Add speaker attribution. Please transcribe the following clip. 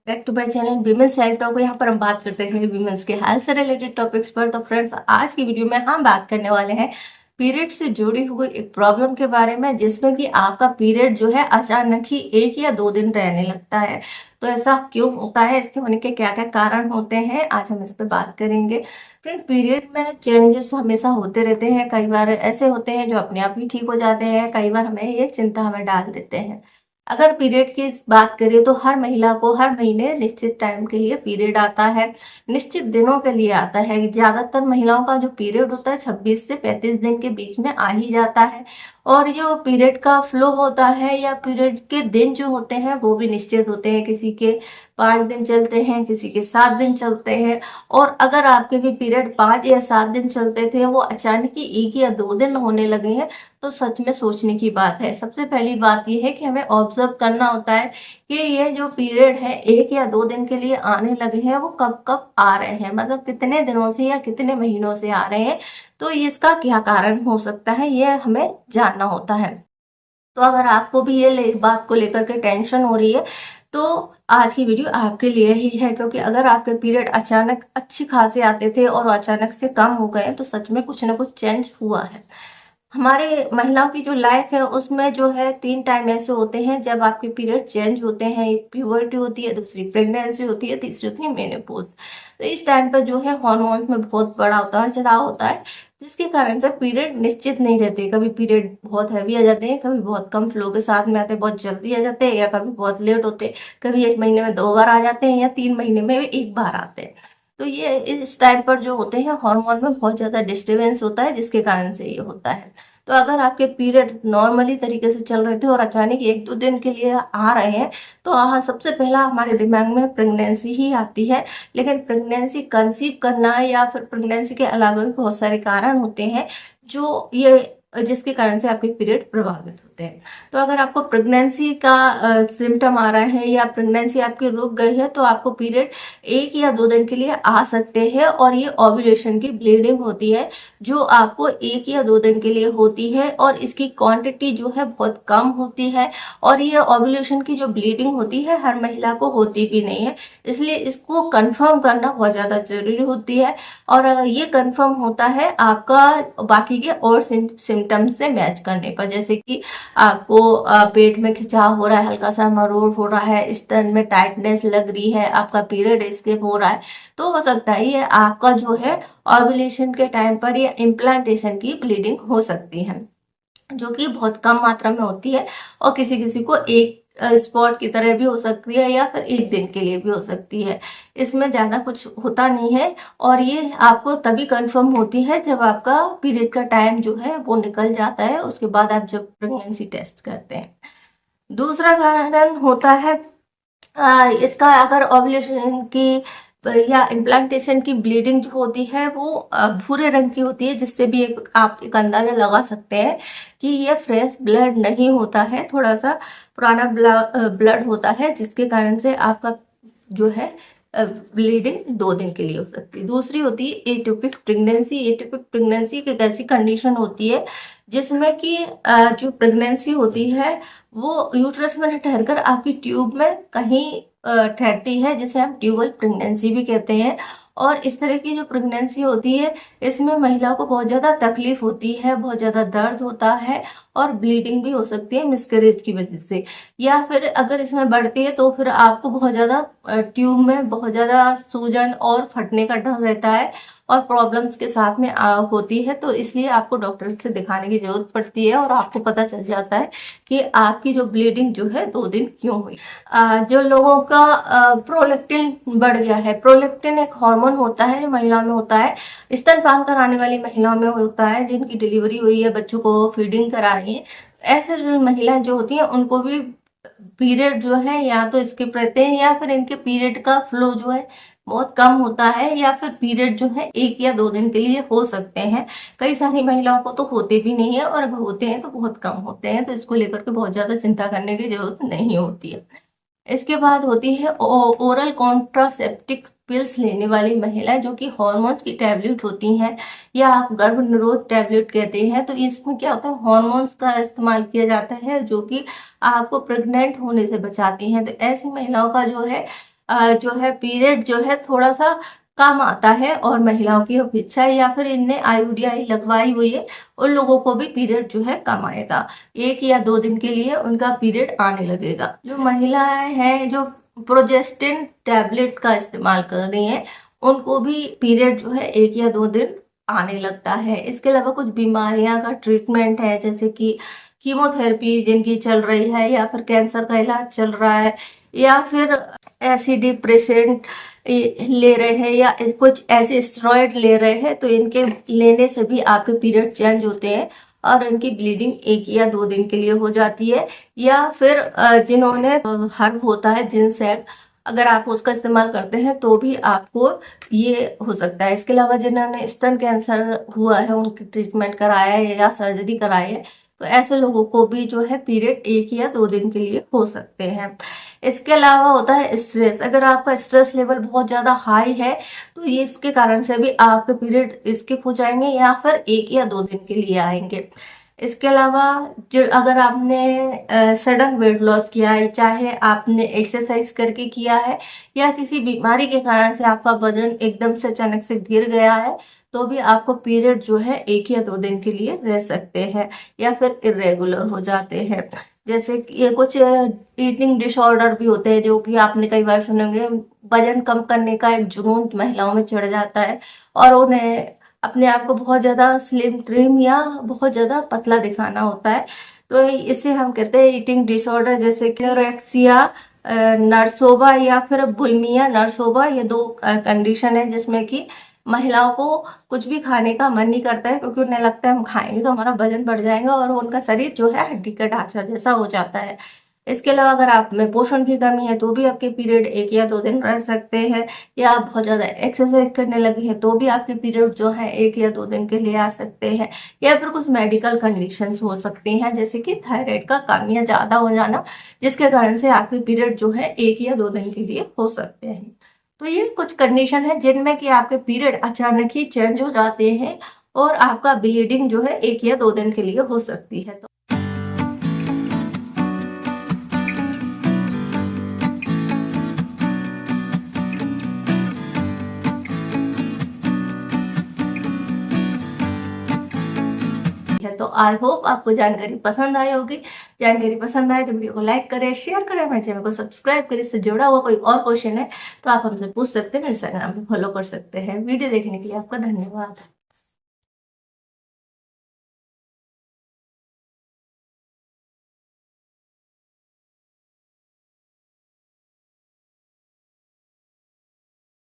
Speaker 1: Back to my channel women's self talk. यहाँ पर हम बात करते हैं विमेंस के हेल्थ से रिलेटेड टॉपिक्स पर। तो फ्रेंड्स, आज की वीडियो में हम बात करने वाले हैं पीरियड से जुड़ी हुई एक प्रॉब्लम के बारे में, जिसमें कि आपका पीरियड जो है अचानक ही 1 या 2 दिन रहने लगता है। तो ऐसा क्यों होता है, इसके होने के क्या क्या कारण होते हैं, आज हम इस पर बात करेंगे। फ्रेंड्स, पीरियड में चेंजेस हमेशा होते रहते हैं। कई बार ऐसे होते हैं जो अपने आप ही ठीक हो जाते हैं, कई बार हमें ये चिंता हमें डाल देते हैं। अगर पीरियड की बात करें तो हर महिला को हर महीने निश्चित टाइम के लिए पीरियड आता है, निश्चित दिनों के लिए आता है। ज्यादातर महिलाओं का जो पीरियड होता है 26 से 35 दिन के बीच में आ ही जाता है। और जो पीरियड का फ्लो होता है या पीरियड के दिन जो होते हैं वो भी निश्चित होते हैं। किसी के 5 दिन चलते हैं, किसी के 7 दिन चलते हैं। और अगर आपके भी पीरियड 5 या 7 दिन चलते थे, वो अचानक ही 1 या 2 दिन होने लगे हैं, तो सच में सोचने की बात है। सबसे पहली बात यह है कि हमें ऑब्जर्व करना होता है कि ये जो पीरियड है 1 या 2 दिन के लिए आने लगे हैं, वो कब कब आ रहे हैं, मतलब कितने दिनों से या कितने महीनों से आ रहे हैं। तो इसका क्या कारण हो सकता है, ये हमें जानना होता है। तो अगर आपको भी ये बात को लेकर के टेंशन हो रही है, तो आज की वीडियो आपके लिए ही है। क्योंकि अगर आपके पीरियड अचानक अच्छी खासे आते थे और अचानक से कम हो गए, तो सच में कुछ ना कुछ चेंज हुआ है। हमारे महिलाओं की जो लाइफ है उसमें जो है 3 टाइम ऐसे होते हैं जब आपके पीरियड चेंज होते हैं। एक प्यूबर्टी होती है, दूसरी प्रेगनेंसी होती है, तीसरी होती है मेनोपॉज। तो इस टाइम पर जो है हार्मोन्स में बहुत बड़ा उतार चढ़ाव होता है, जिसके कारण से पीरियड निश्चित नहीं रहते। कभी पीरियड बहुत हैवी आ जाते हैं, कभी बहुत कम फ्लो के साथ में आते हैं, बहुत जल्दी आ जाते हैं, या कभी बहुत लेट होते हैं। कभी 1 महीने में 2 बार आ जाते हैं, या 3 महीने में 1 बार आते हैं। तो ये इस टाइम पर जो होते हैं हार्मोन में बहुत ज्यादा डिस्टर्बेंस होता है, जिसके कारण से ये होता है। तो अगर आपके पीरियड नॉर्मली तरीके से चल रहे थे और अचानक 1-2 दिन के लिए आ रहे हैं, तो सबसे पहला हमारे दिमाग में प्रेगनेंसी ही आती है। लेकिन प्रेगनेंसी कंसीव करना या फिर प्रेगनेंसी के अलावा भी बहुत सारे कारण होते हैं जो ये जिसके कारण से आपके पीरियड प्रभावित होते हैं। तो अगर आपको प्रेगनेंसी का सिम्टम आ रहा है या प्रेगनेंसी आपकी रुक गई है, तो आपको पीरियड 1 या 2 दिन के लिए आ सकते हैं। और ये ओव्यूलेशन की ब्लीडिंग होती है, जो आपको 1 या 2 दिन के लिए होती है, और इसकी क्वांटिटी जो है बहुत कम होती है। और ये ओव्यूलेशन की जो ब्लीडिंग होती है हर महिला को होती भी नहीं है, इसलिए इसको कंफर्म करना बहुत ज्यादा जरूरी होती है। और ये कंफर्म होता है आपका बाकी के और सिम्टम्स से मैच करने पर, जैसे कि आपको पेट में खिंचाव हो रहा है, हल्का सा मरोड़ हो रहा है, स्तन में टाइटनेस लग रही है, आपका पीरियड स्किप हो रहा है, तो हो सकता है ये आपका जो है ओव्यूलेशन के टाइम पर या इम्प्लांटेशन की ब्लीडिंग हो सकती है, जो कि बहुत कम मात्रा में होती है। और किसी किसी को एक स्पॉट की तरह भी हो सकती है, या फिर 1 दिन के लिए भी हो सकती है। इसमें ज्यादा कुछ होता नहीं है, और ये आपको तभी कंफर्म होती है जब आपका पीरियड का टाइम जो है वो निकल जाता है, उसके बाद आप जब प्रेगनेंसी टेस्ट करते हैं। दूसरा कारण होता है इसका, अगर ओव्यूलेशन की या इम्प्लांटेशन की ब्लीडिंग जो होती है वो भूरे रंग की होती है, जिससे भी आप एक अंदाजा लगा सकते हैं कि ये फ्रेश ब्लड नहीं होता है, थोड़ा सा पुराना ब्लड होता है, जिसके कारण से आपका जो है ब्लीडिंग 2 दिन के लिए हो सकती है। दूसरी होती है एटोपिक प्रेगनेंसी। एटोपिक प्रेगनेंसी एक ऐसी कंडीशन होती है जिसमें कि जो प्रेगनेंसी होती है वो यूट्रस में न ठहरकर आपकी ट्यूब में कहीं ठहरती है, जिसे हम ट्यूबल प्रेगनेंसी भी कहते हैं। और इस तरह की जो प्रेगनेंसी होती है, इसमें महिलाओं को बहुत ज्यादा तकलीफ होती है, बहुत ज्यादा दर्द होता है, और ब्लीडिंग भी हो सकती है मिसकैरेज की वजह से। या फिर अगर इसमें बढ़ती है तो फिर आपको बहुत ज्यादा ट्यूब में बहुत ज्यादा सूजन और फटने का डर रहता है, और प्रॉब्लम्स के साथ में होती है। तो इसलिए आपको डॉक्टर से दिखाने की जरूरत पड़ती है, और आपको पता चल जाता है कि आपकी जो ब्लीडिंग जो है 2 दिन क्यों हुई। जो लोगों का प्रोलैक्टिन बढ़ गया है। प्रोलैक्टिन एक हार्मोन होता है जो महिलाओं में होता है, स्तनपान कराने वाली महिलाओं में होता है, जिनकी डिलीवरी हुई है, बच्चों को फीडिंग करा रही है। ऐसे जो महिलाएं जो होती हैं उनको भी पीरियड जो है या तो स्किप रहते हैं, या फिर इनके पीरियड का फ्लो जो है बहुत कम होता है, या फिर पीरियड जो है 1 या 2 दिन के लिए हो सकते हैं। कई सारी महिलाओं को तो होते भी नहीं है, और अगर होते हैं तो बहुत कम होते हैं, तो इसको लेकर के बहुत ज्यादा चिंता करने की जरूरत नहीं होती है। इसके बाद होती है ओरल कॉन्ट्रासेप्टिक पिल्स लेने वाली महिलाएं, जो कि हॉर्मोन्स की टैबलेट होती हैं, या आप गर्भ निरोध टैबलेट कहते हैं। तो इसमें क्या होता है, हॉर्मोन्स का इस्तेमाल किया जाता है, जो कि आपको प्रेग्नेंट होने से बचाती हैं। तो ऐसी महिलाओं का जो है जो है पीरियड जो है थोड़ा सा कम आता है, और महिलाओं की अपेक्षा या फिर इनने आईयूडीआई लगवाई हुई है उन लोगों को भी पीरियड जो है कम आएगा। 1 या 2 दिन के लिए उनका पीरियड आने लगेगा। जो महिलाएं हैं जो प्रोजेस्टिन टैबलेट का इस्तेमाल कर रही हैं, उनको भी पीरियड जो है 1 या 2 दिन आने लगता है। इसके अलावा कुछ बीमारियां का ट्रीटमेंट है, जैसे कि कीमोथेरेपी जिनकी चल रही है, या फिर कैंसर का इलाज चल रहा है, या फिर एसिड डिप्रेशन ले रहे हैं, या कुछ ऐसे स्टेरॉइड ले रहे हैं, तो इनके लेने से भी आपके पीरियड चेंज होते हैं और इनकी ब्लीडिंग 1 या 2 दिन के लिए हो जाती है। या फिर जिन्होंने हर्ब होता है जिनसेक, अगर आप उसका इस्तेमाल करते हैं तो भी आपको ये हो सकता है। इसके अलावा जिन्होंने स्तन कैंसर हुआ है, उनकी ट्रीटमेंट कराया है या सर्जरी कराई है, तो ऐसे लोगों को भी जो है पीरियड 1 या 2 दिन के लिए हो सकते हैं। इसके अलावा होता है स्ट्रेस। अगर आपका स्ट्रेस लेवल बहुत ज़्यादा हाई है तो ये इसके कारण से भी आपके पीरियड स्किप हो जाएंगे या फिर 1 या 2 दिन के लिए आएंगे। इसके अलावा जो अगर आपने सडन वेट लॉस किया है, चाहे आपने एक्सरसाइज करके किया है या किसी बीमारी के कारण से आपका वजन एकदम से अचानक से गिर गया है, तो भी आपको पीरियड जो है 1 या 2 दिन के लिए रह सकते हैं या फिर इरेगुलर हो जाते हैं। जैसे कि ये कुछ ईटिंग डिसऑर्डर भी होते हैं, जो कि आपने कई बार सुने होंगे। वजन कम करने का एक जुनून महिलाओं में चढ़ जाता है और उन्हें अपने आप को बहुत ज़्यादा स्लिम ट्रिम या बहुत ज़्यादा पतला दिखाना होता है। तो इसे हम कहते हैं ईटिंग डिसऑर्डर, जैसे कि एनोरेक्सिया नर्सोबा या फिर बुलिमिया नर्सोबा। ये 2 कंडीशन है जिसमें कि महिलाओं को कुछ भी खाने का मन नहीं करता है, क्योंकि उन्हें लगता है हम खाएंगे तो हमारा वजन बढ़ जाएगा और उनका शरीर जो है हड्डी का ढांचा जैसा हो जाता है। इसके अलावा अगर आप में पोषण की कमी है तो भी आपके पीरियड 1 या 2 दिन रह सकते हैं, या आप बहुत ज़्यादा एक्सरसाइज करने लगे हैं तो भी आपके पीरियड जो है 1 या 2 दिन के लिए आ सकते हैं, या फिर कुछ मेडिकल कंडीशंस हो सकती हैं, जैसे कि थायराइड का कम या ज़्यादा हो जाना, जिसके कारण से आपके पीरियड जो है 1 या 2 दिन के लिए हो सकते हैं। तो ये कुछ कंडीशन है जिनमें कि आपके पीरियड अचानक ही चेंज हो जाते हैं और आपका ब्लीडिंग जो है 1 या 2 दिन के लिए हो सकती है। तो आई होप आपको जानकारी पसंद आई होगी। जानकारी पसंद आए तो वीडियो को लाइक करें, शेयर करें, हमारे चैनल को सब्सक्राइब करें। इससे जुड़ा हुआ कोई और क्वेश्चन है तो आप हमसे पूछ सकते हैं, इंस्टाग्राम पे फॉलो कर सकते हैं। वीडियो देखने के लिए आपका धन्यवाद।